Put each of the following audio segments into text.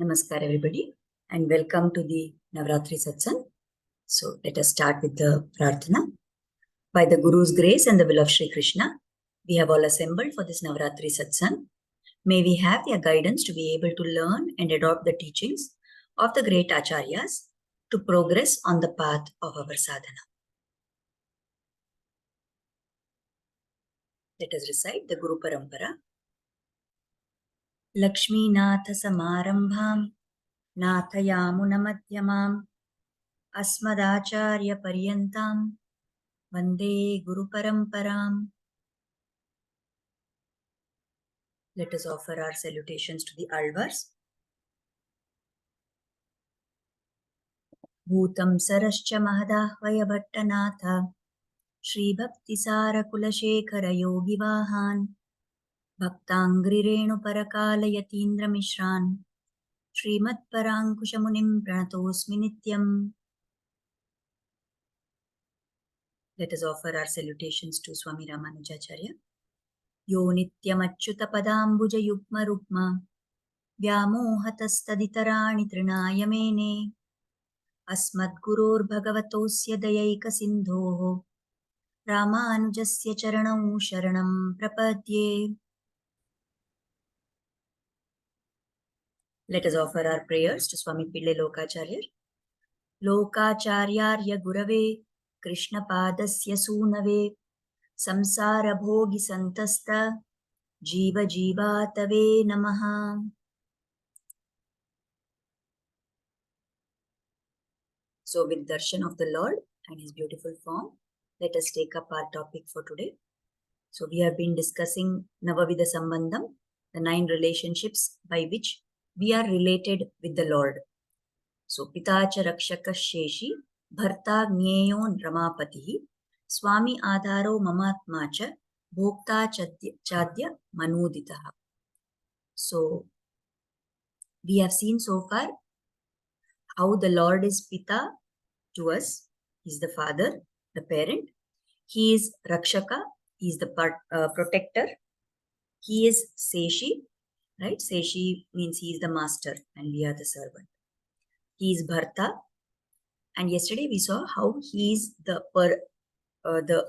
Namaskar everybody and welcome to the Navaratri Satsang. So let us start with the Prarthana. By the Guru's grace and the will of Sri Krishna, we have all assembled for this Navaratri Satsang. May we have their guidance to be able to learn and adopt the teachings of the great Acharyas to progress on the path of our sadhana. Let us recite the Guru Parampara. Lakshmi Natha Samarambham Nathayamunamadhyamam Asmadacharya Paryantam Vande Guru Paramparam. Let us offer our salutations to the Alvars. Bhutam Sarascha Mahadahvaya Bhattanatha Shri Bhakti Sara Kulashekara Yogi Vahan Bhaktangri Renu Parakala Yatindra Mishran Srimat Parankushamunim Pranatosmi Nityam. Let us offer our salutations to Swami Ramanujacharya. Yo Nityam Achyuta Padambuja Yukma Rukma Vyamohatastaditarani Trinaya Mene Asmadgurur Bhagavatosya Dayaika Sindhoho Ramanujasya Charanam Sharanam Prapadye. Let us offer our prayers to Swami Pillai Lokacharya. Lokacharyarya Gurave Krishna Padasya Sunave Samsara Bhogi Santasta Jiva Jivatave Namaha. So with darshan of the Lord and his beautiful form, let us take up our topic for today. So we have been discussing Navavidha Sambandham, the 9 relationships by which we are related with the Lord. So Pitacha Rakshaka Sheshi, Bharta Gneyo Ramapati, Swami Adharo Mamatmacha, Bhokta Chadya Manuditaha. So we have seen so far how the Lord is Pita to us. He is the father, the parent. He is Rakshaka, he is the protector. He is Seshi, right? Seshi means he is the master and we are the servant. He is Bharta. And yesterday we saw how he is the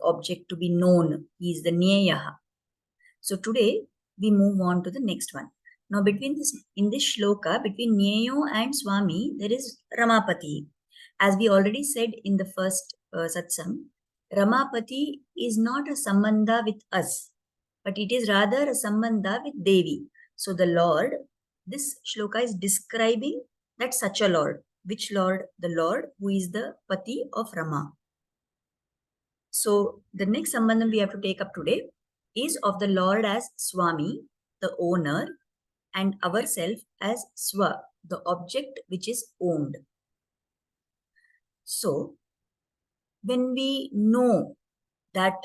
object to be known. He is the Nyayaha. So today we move on to the next one. Now in this shloka, between Nyayo and Swami, there is Ramapati. As we already said in the first satsang, Ramapati is not a sambandha with us, but it is rather a sambandha with Devi. So the Lord, this shloka is describing that such a Lord. Which Lord? The Lord who is the Pati of Rama. So the next sambandham we have to take up today is of the Lord as Swami, the owner, and ourself as Swa, the object which is owned. So when we know that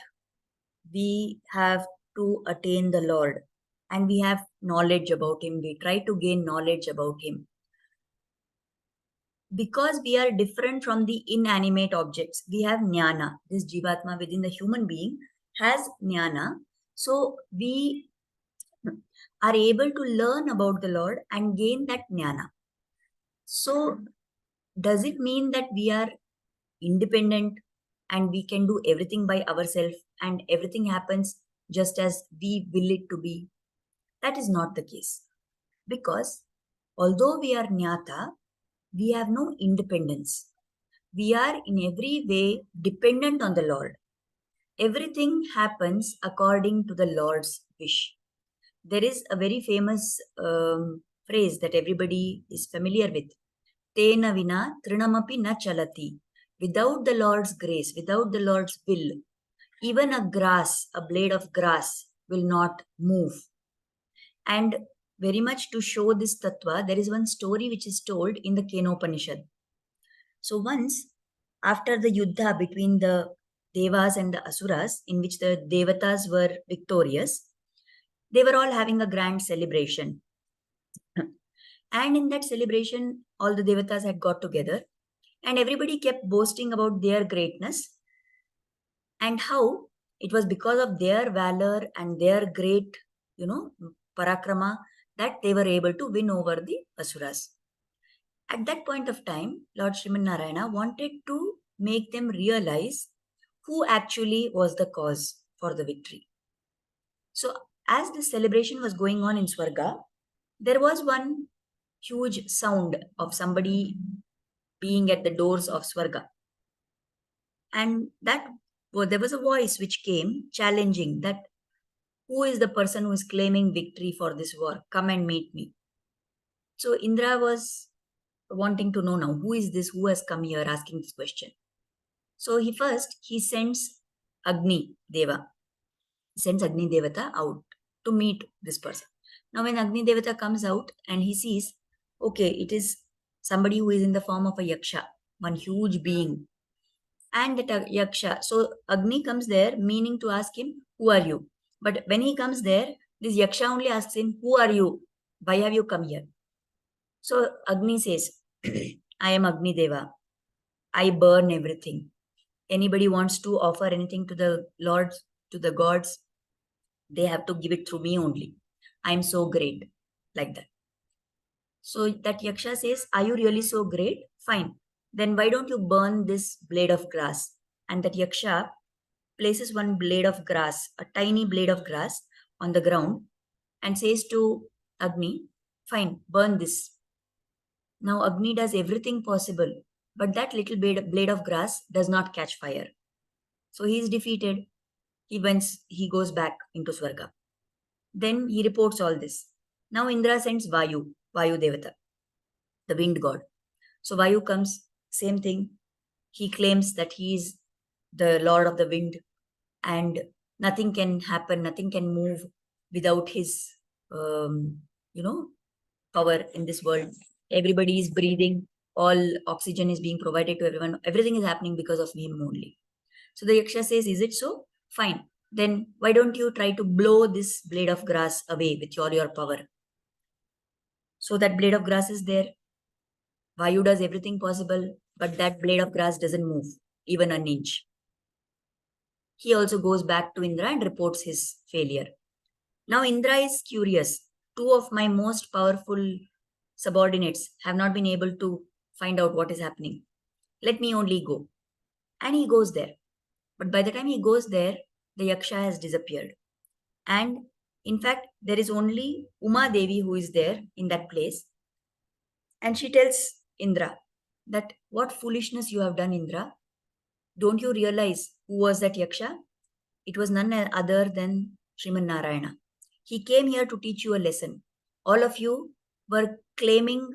we have to attain the Lord and we have knowledge about him, we try to gain knowledge about him. Because we are different from the inanimate objects, we have jnana. This jeevatma within the human being has jnana. So we are able to learn about the Lord and gain that jnana. So does it mean that we are independent and we can do everything by ourselves and everything happens just as we will it to be? That is not the case. Because although we are jnata, we have no independence. We are in every way dependent on the Lord. Everything happens according to the Lord's wish. There is a very famous phrase that everybody is familiar with. Tena vina trinamapi na chalati. Without the Lord's grace, without the Lord's will, even a blade of grass will not move. And very much to show this tattva, there is one story which is told in the Kenopanishad. So once, after the yuddha between the Devas and the Asuras, in which the Devatas were victorious, they were all having a grand celebration. And in that celebration, all the Devatas had got together and everybody kept boasting about their greatness and how it was because of their valor and their great, parakrama, that they were able to win over the Asuras. At that point of time, Lord Sriman Narayana wanted to make them realize who actually was the cause for the victory. So, as this celebration was going on in Swarga, there was one huge sound of somebody being at the doors of Swarga. And there was a voice which came challenging that who is the person who is claiming victory for this war? Come and meet me. So Indra was wanting to know now who is this who has come here asking this question. So he sends Agni Deva. He sends Agni Devata out to meet this person. Now when Agni Devata comes out and he sees, okay, it is somebody who is in the form of a yaksha, one huge being. And that yaksha, so Agni comes there meaning to ask him, who are you? But when he comes there, this yaksha only asks him, who are you? Why have you come here? So Agni says, I am Agni Deva. I burn everything. Anybody wants to offer anything to the lords, to the gods, they have to give it through me only. I am so great. Like that. So that yaksha says, are you really so great? Fine. Then why don't you burn this blade of grass? And that yaksha places one blade of grass, a tiny blade of grass on the ground and says to Agni, fine, burn this. Now Agni does everything possible, but that little blade of grass does not catch fire. So he is defeated. He goes back into Swarga. Then he reports all this. Now Indra sends Vayu Devata, the wind god. So Vayu comes, same thing. He claims that he is the lord of the wind and nothing can happen, nothing can move without his, power in this world. Everybody is breathing, all oxygen is being provided to everyone. Everything is happening because of him only. So the yaksha says, is it so? Fine. Then why don't you try to blow this blade of grass away with all your power? So that blade of grass is there. Vayu does everything possible, but that blade of grass doesn't move, even an inch. He also goes back to Indra and reports his failure. Now Indra is curious. Two of my most powerful subordinates have not been able to find out what is happening. Let me only go. And he goes there. But by the time he goes there, the yaksha has disappeared. And in fact, there is only Uma Devi who is there in that place. And she tells Indra that what foolishness you have done, Indra. Don't you realize who was that yaksha? It was none other than Sriman Narayana. He came here to teach you a lesson. All of you were claiming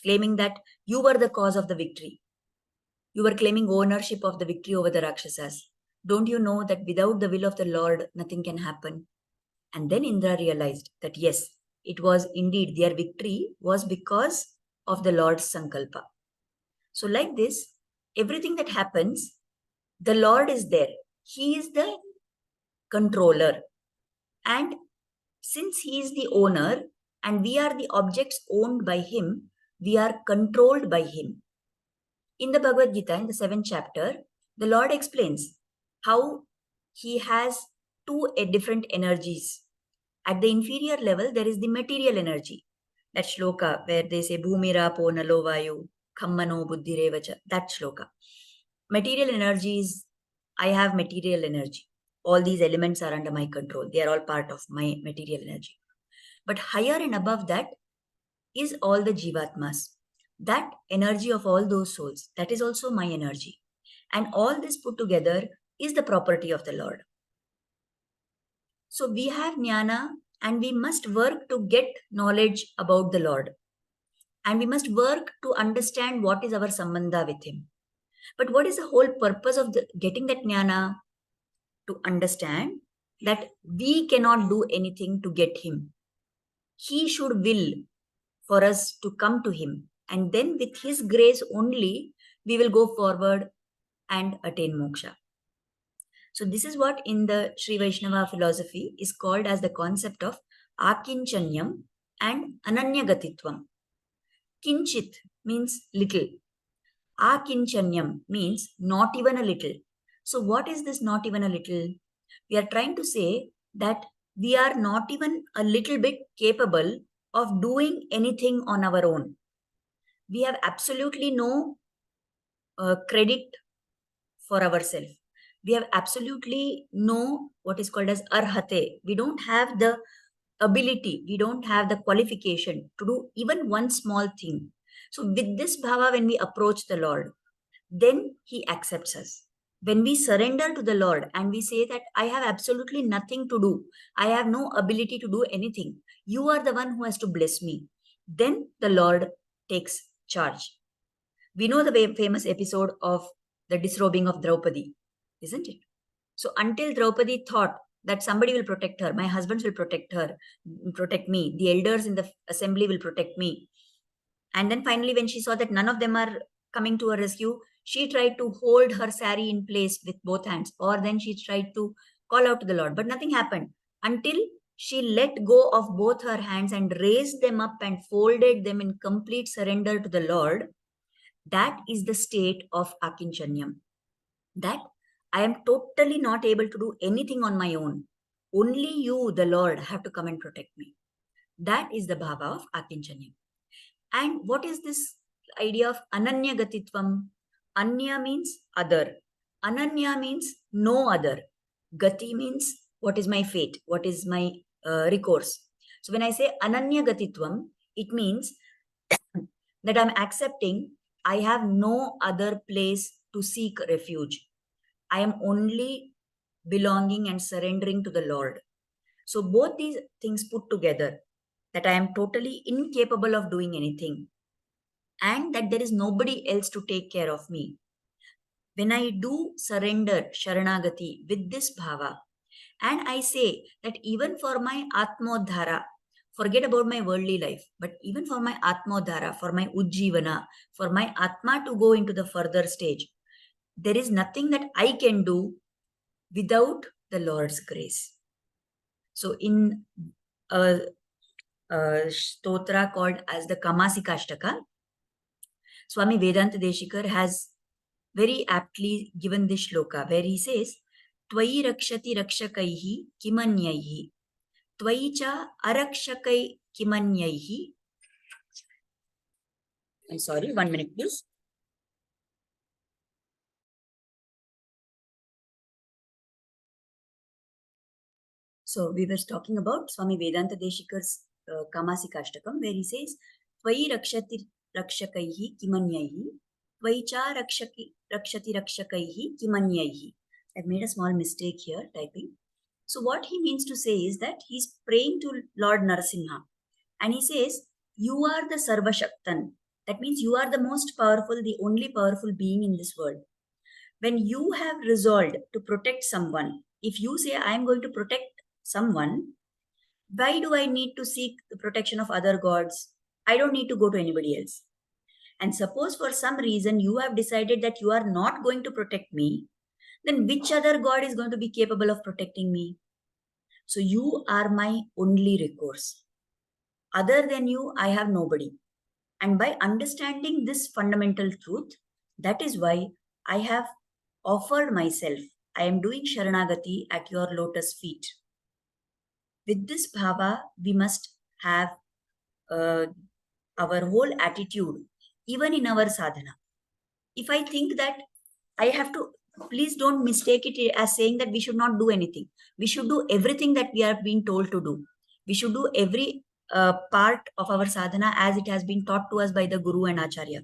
claiming that you were the cause of the victory. You were claiming ownership of the victory over the Rakshasas. Don't you know that without the will of the Lord, nothing can happen? And then Indra realized that yes, it was indeed their victory was because of the Lord's Sankalpa. So like this, everything that happens, the Lord is there. He is the controller. And since he is the owner and we are the objects owned by him, we are controlled by him. In the Bhagavad Gita, in the 7th chapter, the Lord explains how he has two different energies. At the inferior level, there is the material energy. That shloka where they say, Bhumira po nalo vayu, khammano buddhirevacha, that shloka. Material energy is, I have material energy. All these elements are under my control. They are all part of my material energy. But higher and above that is all the jeevatmas. That energy of all those souls, that is also my energy. And all this put together is the property of the Lord. So we have jnana and we must work to get knowledge about the Lord. And we must work to understand what is our sambandha with him. But what is the whole purpose of getting that jnana? To understand that we cannot do anything to get him. He should will for us to come to him. And then with his grace only, we will go forward and attain moksha. So this is what in the Sri Vaishnava philosophy is called as the concept of akinchanyam and ananyagatitvam. Kinchit means little. Akinchanyam means not even a little. So what is this not even a little? We are trying to say that we are not even a little bit capable of doing anything on our own. We have absolutely no credit for ourselves. We have absolutely no what is called as arhate. We don't have the ability, we don't have the qualification to do even one small thing. So, with this bhava, when we approach the Lord, then He accepts us. When we surrender to the Lord and we say that I have absolutely nothing to do, I have no ability to do anything, you are the one who has to bless me, then the Lord takes charge. We know the famous episode of the disrobing of Draupadi, isn't it? So until Draupadi thought that somebody will protect her, my husbands will protect her, protect me, the elders in the assembly will protect me. And then finally, when she saw that none of them are coming to her rescue, she tried to hold her sari in place with both hands, or then she tried to call out to the Lord. But nothing happened until she let go of both her hands and raised them up and folded them in complete surrender to the Lord. That is the state of Akinchanyam. That I am totally not able to do anything on my own. Only you, the Lord, have to come and protect me. That is the bhava of Akinchanyam. And what is this idea of Ananya Gatitvam? Anya means other. Ananya means no other. Gati means what is my fate, what is my recourse. So when I say Ananya Gatitvam, it means that I'm accepting I have no other place to seek refuge. I am only belonging and surrendering to the Lord. So both these things put together, that I am totally incapable of doing anything and that there is nobody else to take care of me. When I do surrender Sharanagati with this bhava, and I say that even for my Atmodhara, forget about my worldly life, but even for my Atmodhara, for my Ujjivana, for my Atma to go into the further stage, there is nothing that I can do without the Lord's grace. So in a stotra called as the Kamasikashtaka, Swami Vedanta Deshikar has very aptly given this shloka where he says, Tvayi rakshati rakshakaihi kimanyaihi, Tvayi cha arakshakai kimanyaihi. I'm sorry, 1 minute please. So we were talking about Swami Vedanta Deshikar's Kamasikashtakam where he says, Tvayi rakshati rakshakaihi kimanyaihi, Tvayi cha rakshati rakshakaihi kimanyaihi. I've made a small mistake here typing. So what he means to say is that he's praying to Lord Narasimha and he says, you are the Sarva Shaktan. That means you are the most powerful, the only powerful being in this world. When you have resolved to protect someone, if you say, I am going to protect someone, why do I need to seek the protection of other gods? I don't need to go to anybody else. And suppose for some reason you have decided that you are not going to protect me, then which other god is going to be capable of protecting me? So you are my only recourse. Other than you, I have nobody. And by understanding this fundamental truth, that is why I have offered myself. I am doing Sharanagati at your lotus feet. With this bhava, we must have our whole attitude, even in our sadhana. If I think that I have to, please don't mistake it as saying that we should not do anything. We should do everything that we are being told to do. We should do every part of our sadhana as it has been taught to us by the Guru and Acharya.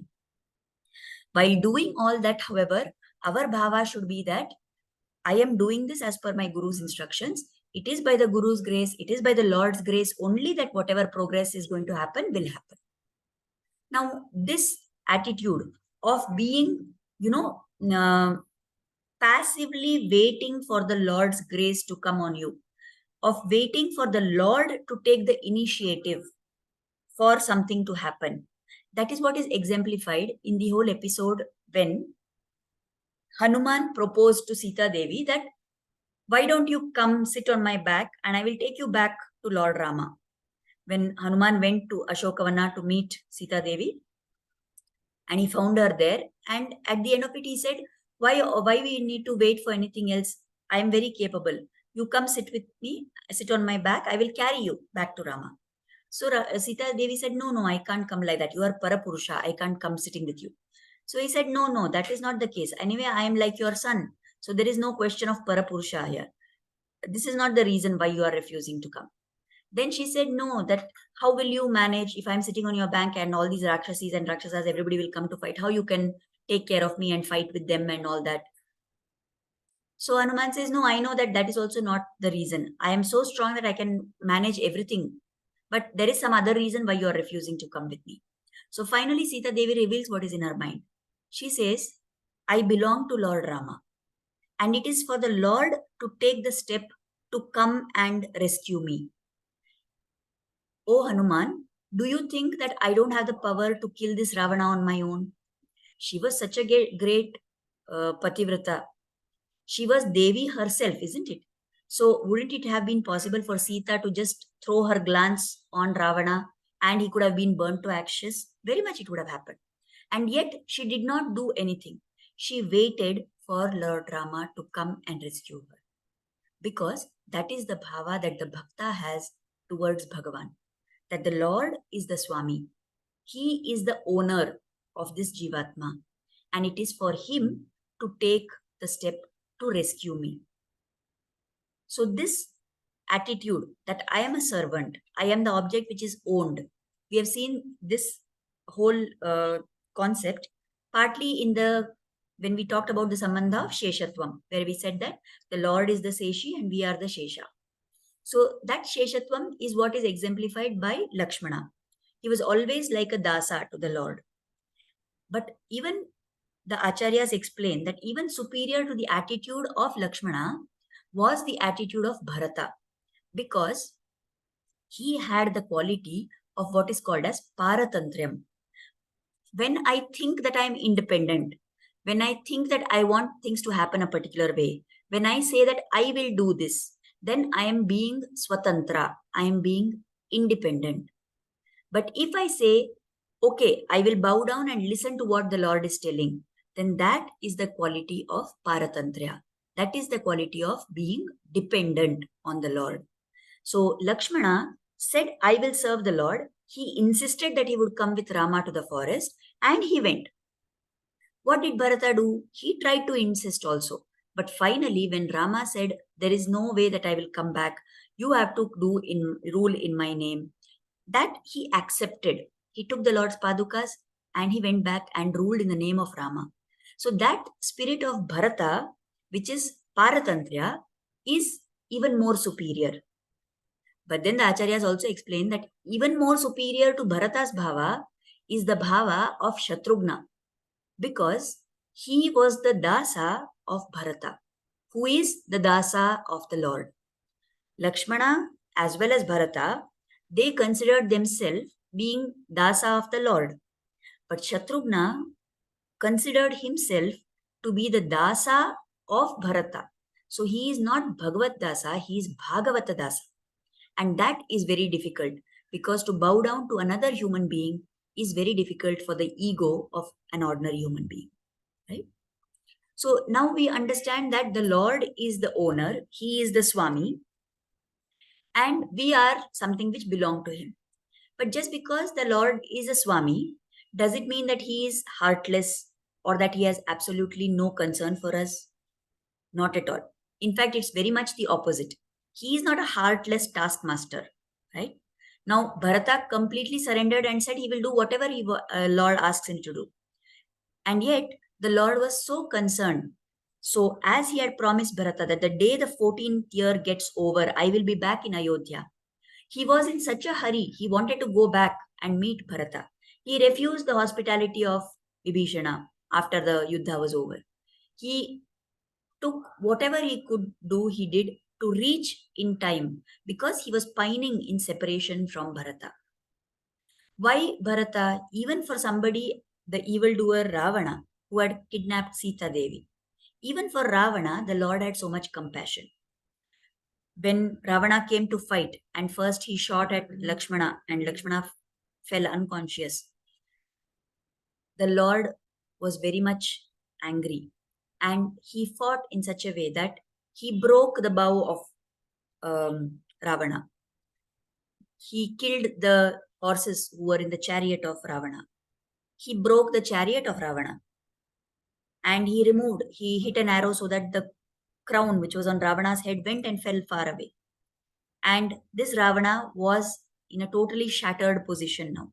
While doing all that, however, our bhava should be that I am doing this as per my Guru's instructions. It is by the Guru's grace, it is by the Lord's grace only that whatever progress is going to happen will happen. Now, this attitude of being, passively waiting for the Lord's grace to come on you, of waiting for the Lord to take the initiative for something to happen. That is what is exemplified in the whole episode when Hanuman proposed to Sita Devi that, why don't you come sit on my back and I will take you back to Lord Rama. When Hanuman went to Ashokavana to meet Sita Devi and he found her there, and at the end of it he said, why we need to wait for anything else? I am very capable. You come sit with me, sit on my back, I will carry you back to Rama. So Sita Devi said, no, I can't come like that. You are Parapurusha. I can't come sitting with you. So he said, no, that is not the case. Anyway, I am like your son. So there is no question of Parapurusha here. This is not the reason why you are refusing to come. Then she said, no, that how will you manage if I'm sitting on your bank and all these Rakshasis and Rakshasas, everybody will come to fight. How you can take care of me and fight with them and all that? So Hanuman says, no, I know that that is also not the reason. I am so strong that I can manage everything. But there is some other reason why you are refusing to come with me. So finally, Sita Devi reveals what is in her mind. She says, I belong to Lord Rama. And it is for the Lord to take the step to come and rescue me. Oh Hanuman, do you think that I don't have the power to kill this Ravana on my own? She was such a great Pativrata. She was Devi herself, isn't it? So wouldn't it have been possible for Sita to just throw her glance on Ravana and he could have been burnt to ashes? Very much it would have happened. And yet she did not do anything. She waited for Lord Rama to come and rescue her. Because that is the bhava that the bhakta has towards Bhagavan. That the Lord is the Swami. He is the owner of this Jivatma. And it is for him to take the step to rescue me. So this attitude that I am a servant, I am the object which is owned. We have seen this whole concept partly in the when we talked about the Sambandha of Sheshatvam, where we said that the Lord is the Seshi and we are the Shesha. So that Sheshatvam is what is exemplified by Lakshmana. He was always like a dasa to the Lord. But even the Acharyas explain that even superior to the attitude of Lakshmana was the attitude of Bharata, because he had the quality of what is called as Paratantriyam. When I think that I am independent, when I think that I want things to happen a particular way, when I say that I will do this, then I am being Swatantra, I am being independent. But if I say, okay, I will bow down and listen to what the Lord is telling, then that is the quality of Paratantriya. That is the quality of being dependent on the Lord. So Lakshmana said, I will serve the Lord. He insisted that he would come with Rama to the forest and he went. What did Bharata do? He tried to insist also. But finally, when Rama said, there is no way that I will come back, you have to rule in my name, that he accepted. He took the Lord's Padukas and he went back and ruled in the name of Rama. So that spirit of Bharata, which is Paratantriya, is even more superior. But then the Acharyas also explain that even more superior to Bharata's bhava is the bhava of Shatrughna, because he was the dasa of Bharata, who is the dasa of the Lord. Lakshmana as well as Bharata, they considered themselves being dasa of the Lord. But Shatrughna considered himself to be the dasa of Bharata. So he is not Bhagavat dasa, he is Bhagavata dasa. And that is very difficult, because to bow down to another human being is very difficult for the ego of an ordinary human being, right? So now we understand that the Lord is the owner, he is the Swami, and we are something which belong to him. But just because the Lord is a Swami, does it mean that he is heartless or that he has absolutely no concern for us? Not at all. In fact, it's very much the opposite. He is not a heartless taskmaster, right? Now, Bharata completely surrendered and said he will do whatever Lord asks him to do. And yet, the Lord was so concerned. So, as he had promised Bharata that the day the 14th year gets over, I will be back in Ayodhya. He was in such a hurry. He wanted to go back and meet Bharata. He refused the hospitality of Vibhishana after the Yuddha was over. He took whatever he could do, he did to reach in time, because he was pining in separation from Bharata. Why Bharata? Even for somebody, the evildoer Ravana, who had kidnapped Sita Devi. Even for Ravana, the Lord had so much compassion. When Ravana came to fight, and first he shot at Lakshmana, and Lakshmana fell unconscious, the Lord was very much angry. And he fought in such a way that he broke the bow of Ravana. He killed the horses who were in the chariot of Ravana. He broke the chariot of Ravana, and he hit an arrow so that the crown which was on Ravana's head went and fell far away. And this Ravana was in a totally shattered position now.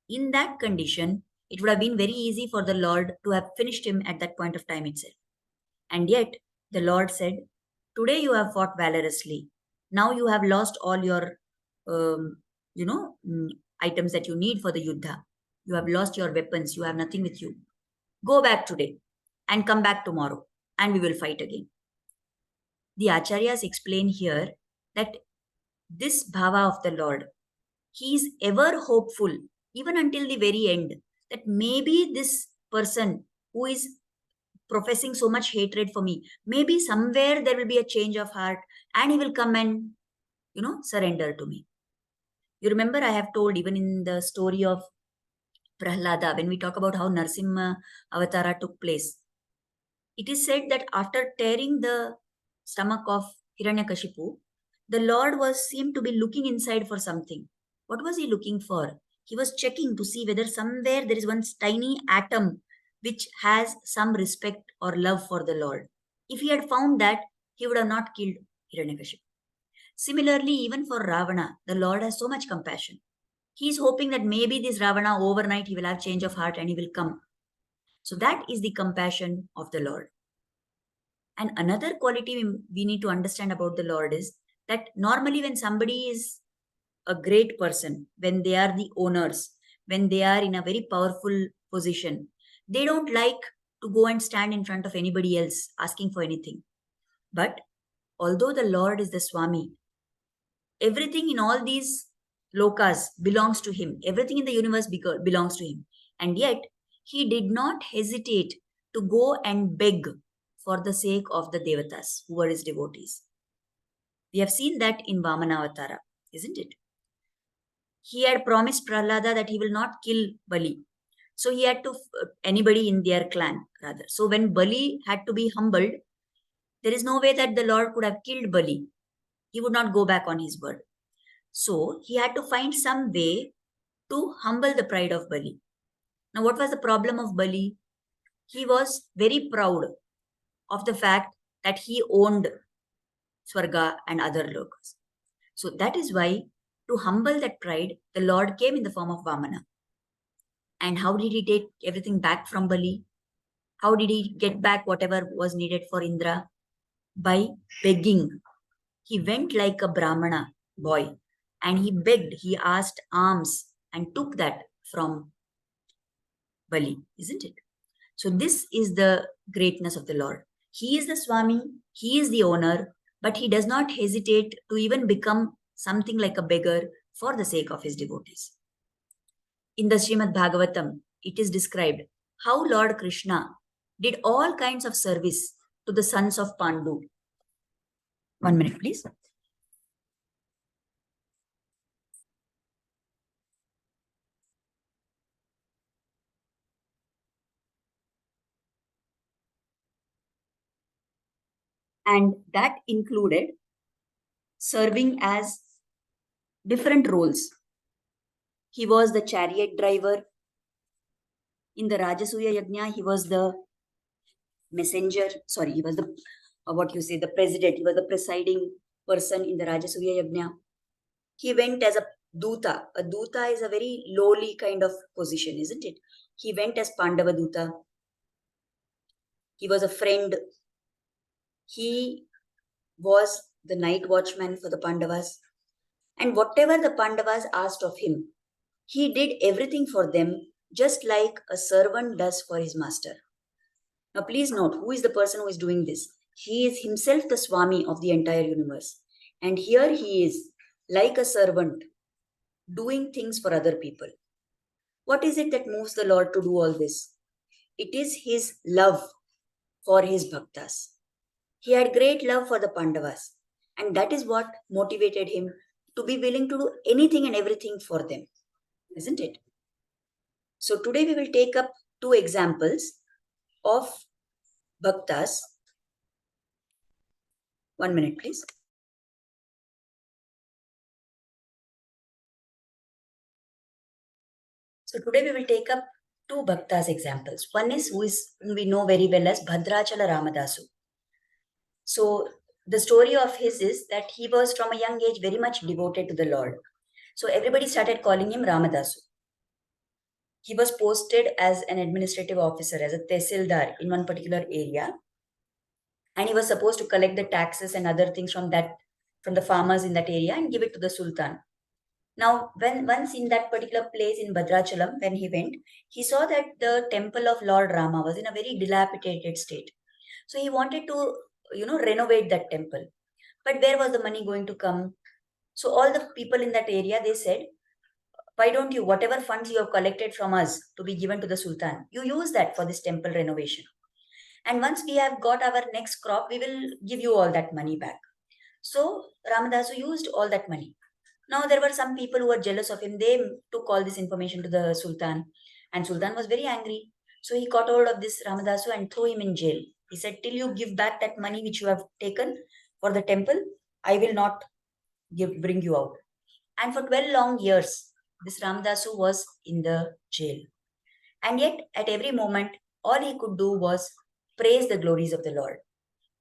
In that condition, it would have been very easy for the Lord to have finished him at that point of time itself. And yet, the Lord said, "Today you have fought valorously. Now you have lost all your, um, you know, items that you need for the Yuddha. You have lost your weapons. You have nothing with you. Go back today and come back tomorrow, and we will fight again." The Acharyas explain here that this bhava of the Lord, he is ever hopeful, even until the very end, that maybe this person who is professing so much hatred for me, maybe somewhere there will be a change of heart and he will come and, surrender to me. You remember, I have told even in the story of Prahlada, when we talk about how Narsimha Avatara took place, it is said that after tearing the stomach of Hiranyakashipu, the Lord seemed to be looking inside for something. What was he looking for? He was checking to see whether somewhere there is one tiny atom which has some respect or love for the Lord. If he had found that, he would have not killed Hiranyakashipu. Similarly, even for Ravana, the Lord has so much compassion. He is hoping that maybe this Ravana overnight he will have change of heart and he will come. So that is the compassion of the Lord. And another quality we need to understand about the Lord is that normally when somebody is a great person, when they are the owners, when they are in a very powerful position, they don't like to go and stand in front of anybody else asking for anything. But although the Lord is the Swami, everything in all these lokas belongs to him. Everything in the universe belongs to him. And yet, he did not hesitate to go and beg for the sake of the devatas who were his devotees. We have seen that in Vamana isn't it? He had promised Prahlada that he will not kill Bali. So he had to, anybody in their clan rather. So when Bali had to be humbled, there is no way that the Lord could have killed Bali. He would not go back on his word. So he had to find some way to humble the pride of Bali. Now, what was the problem of Bali? He was very proud of the fact that he owned Swarga and other lokas. So that is why, to humble that pride, the Lord came in the form of Vamana. And how did he take everything back from Bali? How did he get back whatever was needed for Indra? By begging. He went like a Brahmana boy and he begged, he asked alms and took that from Bali, isn't it? So this is the greatness of the Lord. He is the Swami, he is the owner, but he does not hesitate to even become something like a beggar for the sake of his devotees. In the Srimad Bhagavatam, it is described how Lord Krishna did all kinds of service to the sons of Pandu. 1 minute, please. And that included serving as different roles. He was the chariot driver. In the Rajasuya Yajna, he was the messenger. Sorry, he was the, the president. He was the presiding person in the Rajasuya Yajna. He went as a Duta. A Duta is a very lowly kind of position, isn't it? He went as Pandava Duta. He was a friend. He was the night watchman for the Pandavas. And whatever the Pandavas asked of him, he did everything for them just like a servant does for his master. Now, please note, who is the person who is doing this? He is himself the Swami of the entire universe. And here he is, like a servant, doing things for other people. What is it that moves the Lord to do all this? It is his love for his bhaktas. He had great love for the Pandavas, and that is what motivated him to be willing to do anything and everything for them, isn't it? So today we will take up two examples of bhaktas. 1 minute, please. So today we will take up two Bhaktas examples. One is whom we know very well as Bhadrachala Ramadasu. So the story of his is that he was from a young age very much devoted to the Lord. So everybody started calling him Ramadasu. He was posted as an administrative officer, as a tehsildar in one particular area, and he was supposed to collect the taxes and other things from the farmers in that area and give it to the Sultan. Now, when once in that particular place in Bhadrachalam, when he went, he saw that the temple of Lord Rama was in a very dilapidated state. So he wanted to, renovate that temple. But where was the money going to come? So all the people in that area, they said, why don't you, whatever funds you have collected from us to be given to the Sultan, you use that for this temple renovation. And once we have got our next crop, we will give you all that money back. So Ramadasu used all that money. Now there were some people who were jealous of him. They took all this information to the Sultan, and Sultan was very angry. So he caught hold of this Ramadasu and threw him in jail. He said, "Till you give back that money which you have taken for the temple, I will not bring you out." And for 12 long years, this Ramadasu was in the jail. And yet, at every moment, all he could do was praise the glories of the Lord.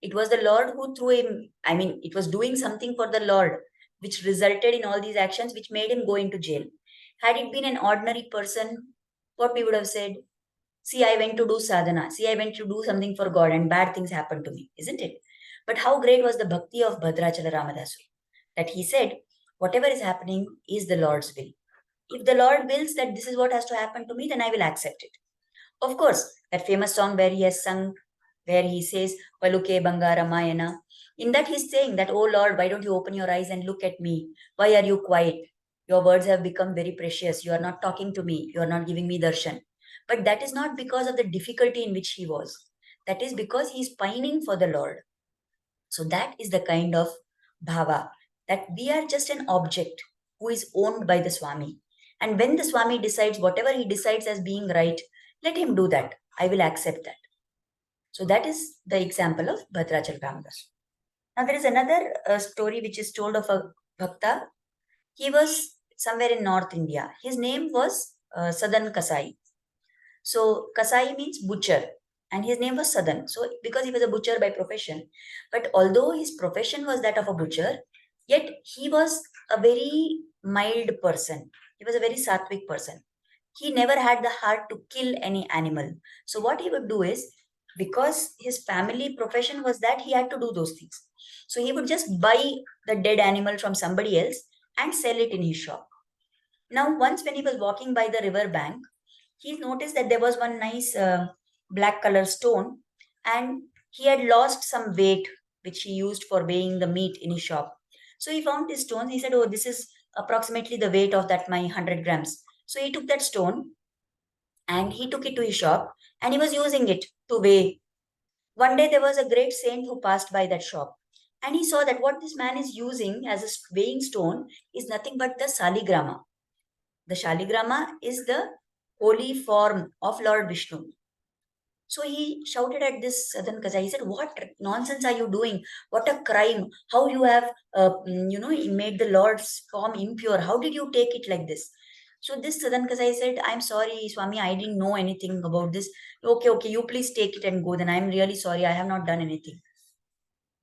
It was the Lord who threw him, it was doing something for the Lord, which resulted in all these actions, which made him go into jail. Had it been an ordinary person, what we would have said, see, I went to do sadhana, see, I went to do something for God, and bad things happened to me, isn't it? But how great was the bhakti of Bhadrachala Ramadasu, that he said, whatever is happening is the Lord's will. If the Lord wills that this is what has to happen to me, then I will accept it. Of course, that famous song where he has sung, where he says, Paluke Bangara Mayana. In that he's saying that, oh Lord, why don't you open your eyes and look at me? Why are you quiet? Your words have become very precious. You are not talking to me. You are not giving me darshan. But that is not because of the difficulty in which he was. That is because he is pining for the Lord. So that is the kind of bhava, that we are just an object who is owned by the Swami. And when the Swami decides whatever he decides as being right, let him do that. I will accept that. So that is the example of Bhadrachal Ramdas. Now there is another story which is told of a bhakta. He was somewhere in North India. His name was Sadan Kasai. So Kasai means butcher, and his name was Sadan. So because he was a butcher by profession, but although his profession was that of a butcher, yet he was a very mild person. He was a very sattvic person. He never had the heart to kill any animal. So what he would do is, because his family profession was that, he had to do those things. So he would just buy the dead animal from somebody else and sell it in his shop. Now, once when he was walking by the river bank, he noticed that there was one nice black color stone, and he had lost some weight which he used for weighing the meat in his shop. So he found this stone. He said, "Oh, this is approximately the weight of that my 100 grams." So he took that stone and he took it to his shop and he was using it to weigh. One day there was a great saint who passed by that shop, and he saw that what this man is using as a weighing stone is nothing but the Saligrama. The Shaligrama is the holy form of Lord Vishnu. So he shouted at this Sadan Kaza. He said, "What nonsense are you doing? What a crime! How you have, made the Lord's form impure? How did you take it like this?" So this Sadan Kasai said, "I'm sorry, Swami, I didn't know anything about this. Okay, okay, you please take it and go. Then I'm really sorry. I have not done anything.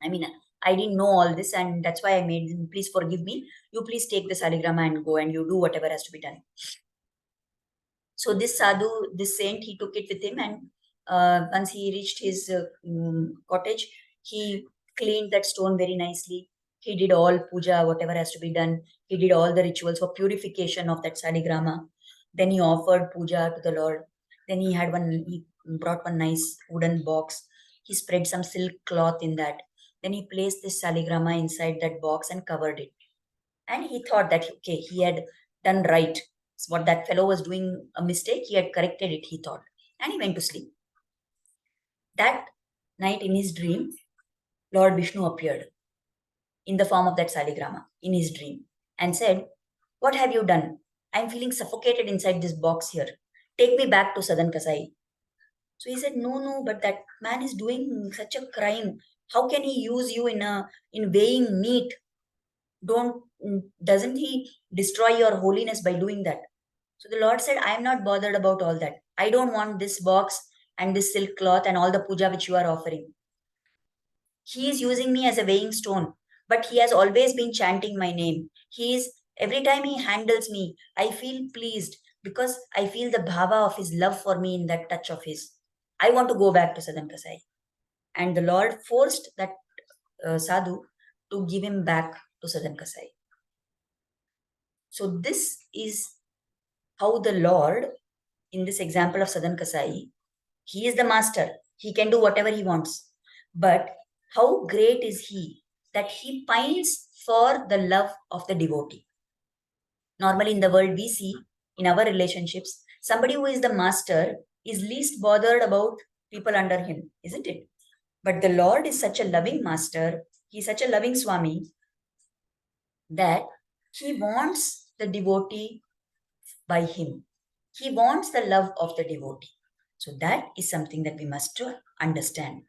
I mean, I didn't know all this, and that's why I made it. Please forgive me. You please take the Saligrama and go, and you do whatever has to be done." So this sadhu, this saint, he took it with him, and once he reached his cottage, he cleaned that stone very nicely. He did all puja, whatever has to be done. He did all the rituals for purification of that saligrama. Then he offered puja to the Lord. Then he brought one nice wooden box. He spread some silk cloth in that. Then he placed this saligrama inside that box and covered it. And he thought that, okay, he had done right. So what that fellow was doing a mistake, he had corrected it, he thought. And he went to sleep. That night in his dream, Lord Vishnu appeared in the form of that saligrama in his dream and said, "What have you done? I am feeling suffocated inside this box here. Take me back to Sadan Kasai." So he said, "No, no, but that man is doing such a crime. How can he use you in weighing meat? Don't Doesn't he destroy your holiness by doing that?" So the Lord said, I am not bothered about all that. I don't want this box and this silk cloth and all the puja which you are offering. He is using me as a weighing stone, but he has always been chanting my name. He is, every time he handles me, I feel pleased because I feel the bhava of his love for me in that touch of his. I want to go back to Sadan Kasai. And the Lord forced that sadhu to give him back to Sadan Kasai. So this is how the Lord, in this example of Sadan Kasai, he is the master. He can do whatever he wants. But how great is he that he pines for the love of the devotee. Normally in the world we see, in our relationships, somebody who is the master is least bothered about people under him, isn't it? But the Lord is such a loving master, he's such a loving Swami, that he wants the devotee by him. He wants the love of the devotee. So that is something that we must understand.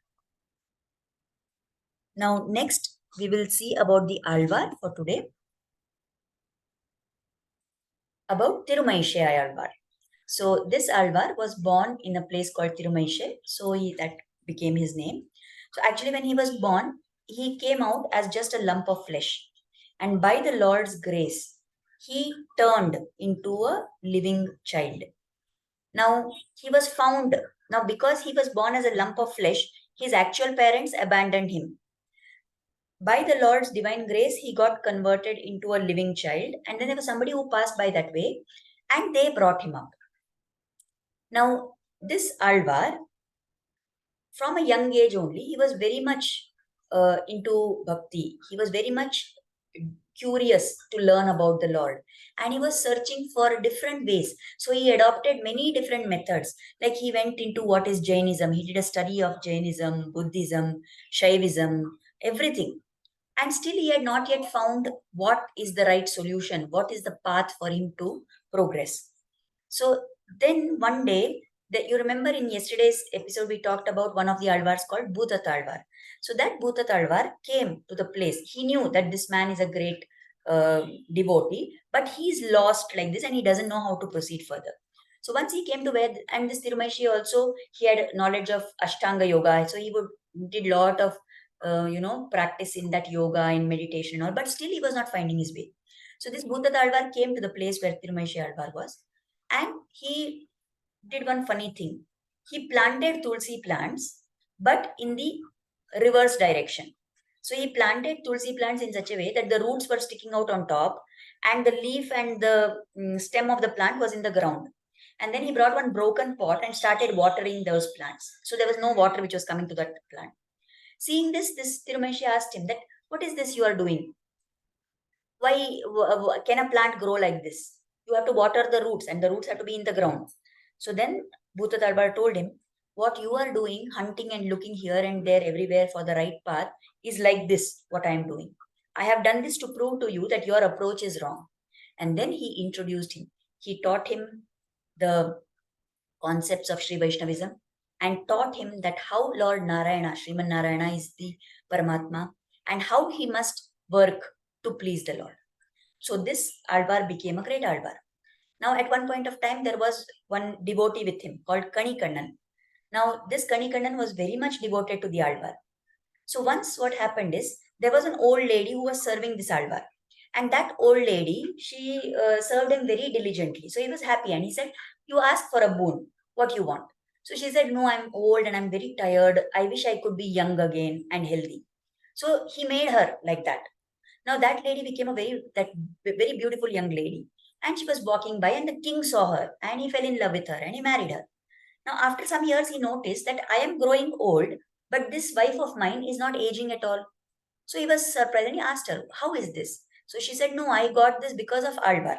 Now, next, we will see about the Alvar for today. About Tirumaishai Alvar. So this Alvar was born in a place called Tirumaishai. So that became his name. So actually, when he was born, he came out as just a lump of flesh. And by the Lord's grace, he turned into a living child. Now, he was found. Now, because he was born as a lump of flesh, his actual parents abandoned him. By the Lord's divine grace, he got converted into a living child. And then there was somebody who passed by that way and they brought him up. Now, this Alvar, from a young age only, he was very much into bhakti. He was very much curious to learn about the Lord. And he was searching for different ways. So he adopted many different methods. Like he went into what is Jainism. He did a study of Jainism, Buddhism, Shaivism, everything. And still he had not yet found what is the right solution, what is the path for him to progress. So then one day, that you remember in yesterday's episode, we talked about one of the Alvars called Bhuta Alvar. So that Bhuta Alvar came to the place. He knew that this man is a great devotee, but he's lost like this and he doesn't know how to proceed further. So once he came to where, and this Tirumaishi also, he had knowledge of Ashtanga Yoga. So he did lot of practice in that yoga and meditation and all, but still he was not finding his way. So this Bhuta Alvar came to the place where Tirumaishi Alvar was, and he did one funny thing. He planted tulsi plants, but in the reverse direction. So he planted tulsi plants in such a way that the roots were sticking out on top, and the leaf and the stem of the plant was in the ground. And then he brought one broken pot and started watering those plants. So there was no water which was coming to that plant. Seeing this Tirumeshi asked him that, what is this you are doing? Why can a plant grow like this? You have to water the roots and the roots have to be in the ground. So then Bhuta Talbar told him, what you are doing, hunting and looking here and there everywhere for the right path, is like this, what I am doing. I have done this to prove to you that your approach is wrong. And then he introduced him. He taught him the concepts of Sri Vaishnavism and taught him that how Lord Narayana, Sriman Narayana is the Paramatma and how he must work to please the Lord. So this Alvar became a great Alvar. Now at one point of time, there was one devotee with him called Kanikannan. Now this Kanikannan was very much devoted to the Alvar. So once what happened is, there was an old lady who was serving this Alvar. And that old lady, she served him very diligently. So he was happy and he said, you ask for a boon, what you want? So she said, no, I'm old and I'm very tired. I wish I could be young again and healthy. So he made her like that. Now that lady became a very beautiful young lady. And she was walking by and the king saw her and he fell in love with her and he married her. Now after some years, he noticed that I am growing old, but this wife of mine is not aging at all. So he was surprised and he asked her, how is this? So she said, no, I got this because of Alvar.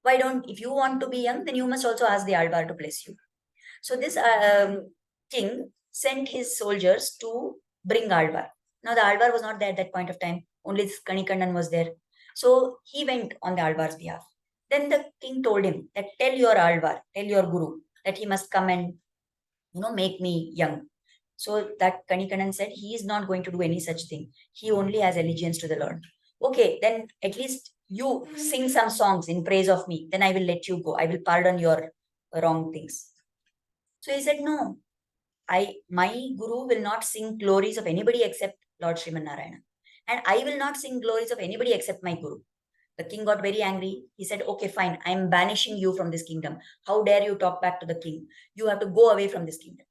Why don't, if you want to be young, then you must also ask the Alvar to bless you. So this king sent his soldiers to bring Alvar. Now the Alvar was not there at that point of time. Only Kanikandan was there. So he went on the Alvar's behalf. Then the king told him that tell your Alvar, tell your guru that he must come and, make me young. So that Kanikandan said he is not going to do any such thing. He only has allegiance to the Lord. Okay, then at least you sing some songs in praise of me, then I will let you go. I will pardon your wrong things. So he said, no, my guru will not sing glories of anybody except Lord Sriman Narayana. And I will not sing glories of anybody except my guru. The king got very angry. He said, okay, fine. I am banishing you from this kingdom. How dare you talk back to the king? You have to go away from this kingdom.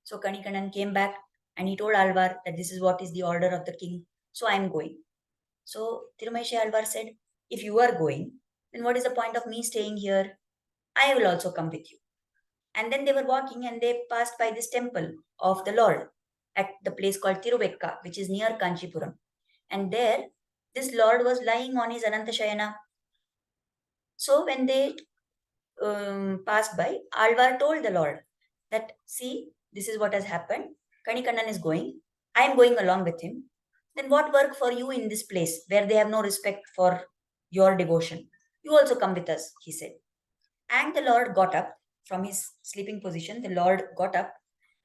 So Kanikannan came back and he told Alvar that this is what is the order of the king. So I am going. So Tirumaishi Alvar said, if you are going, then what is the point of me staying here? I will also come with you. And then they were walking and they passed by this temple of the Lord at the place called Tiruvekka, which is near Kanchipuram. And there, this Lord was lying on his Anantashayana. So when they passed by, Alvar told the Lord that, see, this is what has happened. Kanikannan is going. I am going along with him. Then what work for you in this place where they have no respect for your devotion? You also come with us, he said. And the Lord got up from his sleeping position. The Lord got up.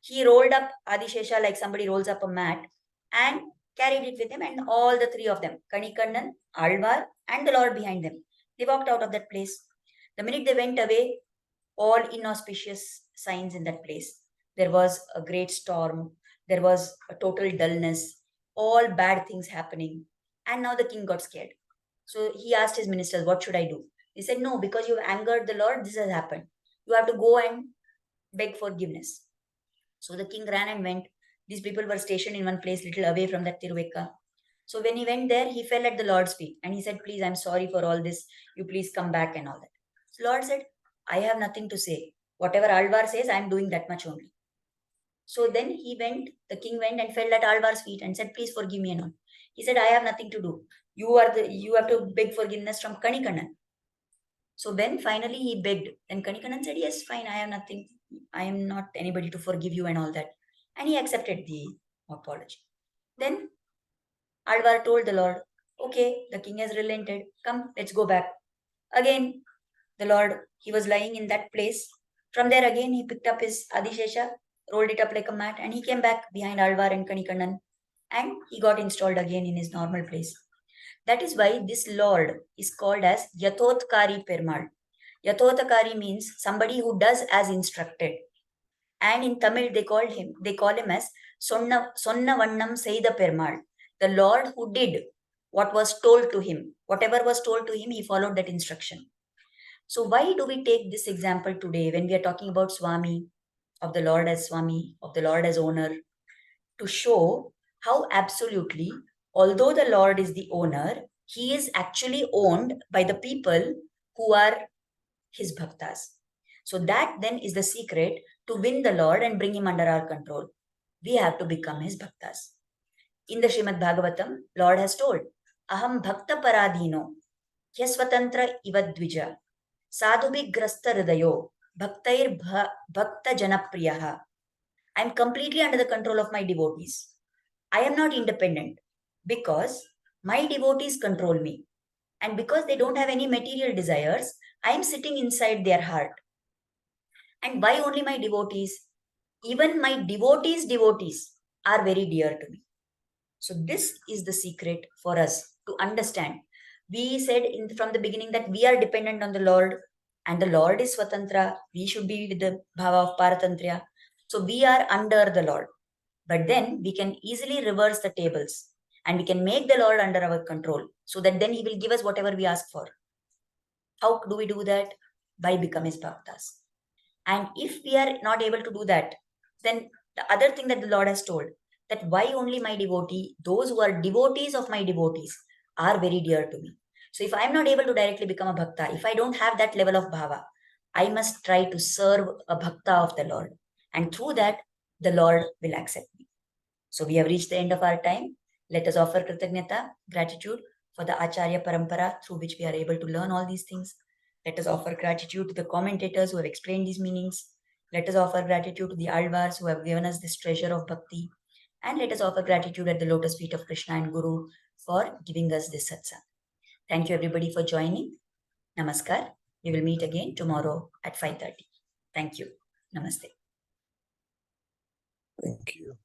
He rolled up Adishesha like somebody rolls up a mat and carried it with him. And all the three of them, Kanikannan, Alvar, and the Lord behind them, they walked out of that place. The minute they went away, all inauspicious signs in that place. There was a great storm. There was a total dullness. All bad things happening. And now the king got scared. So he asked his ministers, what should I do? He said, no, because you have angered the Lord, this has happened. You have to go and beg forgiveness. So the king ran and went. These people were stationed in one place, little away from that Tiruvekka. So when he went there, he fell at the Lord's feet and he said, please, I'm sorry for all this. You please come back and all that. So Lord said, I have nothing to say. Whatever Alvar says, I'm doing that much only. So then the king went and fell at Alvar's feet and said, please forgive me and all. He said, I have nothing to do. You have to beg forgiveness from Kanikannan. So then finally he begged. Then Kanikannan said, yes, fine, I have nothing. I am not anybody to forgive you and all that. And he accepted the apology. Then Alvar told the Lord, okay, the king has relented. Come, let's go back. Again, the Lord, he was lying in that place. From there again, he picked up his Adishesha, rolled it up like a mat, and he came back behind Alvar and Kanikannan. And he got installed again in his normal place. That is why this Lord is called as Yathotkari Perumal. Yathotkari means somebody who does as instructed. And in Tamil, they call him as Sonna Vannam Seida Perumal. The Lord who did what was told to him. Whatever was told to him, he followed that instruction. So why do we take this example today when we are talking about Swami, of the Lord as Swami, of the Lord as owner, to show how absolutely, although the Lord is the owner, he is actually owned by the people who are his bhaktas. So that then is the secret to win the Lord and bring him under our control. We have to become his bhaktas. In the Srimad Bhagavatam, Lord has told, Aham bhakta paradino, hyasvatantra ivadvija, sadhubhigrasta hridayo, bhaktair bhakta janapriyaha. I am completely under the control of my devotees. I am not independent because my devotees control me. And because they don't have any material desires, I am sitting inside their heart. And why only my devotees? Even my devotees are very dear to me. So this is the secret for us to understand. We said from the beginning that we are dependent on the Lord and the Lord is Swatantra. We should be with the bhava of Paratantriya. So we are under the Lord. But then we can easily reverse the tables and we can make the Lord under our control so that then he will give us whatever we ask for. How do we do that? By becoming his bhaktas. And if we are not able to do that, then the other thing that the Lord has told, that why only my devotee, those who are devotees of my devotees are very dear to me. So if I am not able to directly become a bhakta, if I don't have that level of bhava, I must try to serve a bhakta of the Lord. And through that, the Lord will accept me. So we have reached the end of our time. Let us offer Kritagnyata, gratitude for the Acharya Parampara through which we are able to learn all these things. Let us offer gratitude to the commentators who have explained these meanings. Let us offer gratitude to the Alvars who have given us this treasure of bhakti. And let us offer gratitude at the lotus feet of Krishna and Guru for giving us this satsang. Thank you everybody for joining. Namaskar. We will meet again tomorrow at 5:30. Thank you. Namaste. Thank you.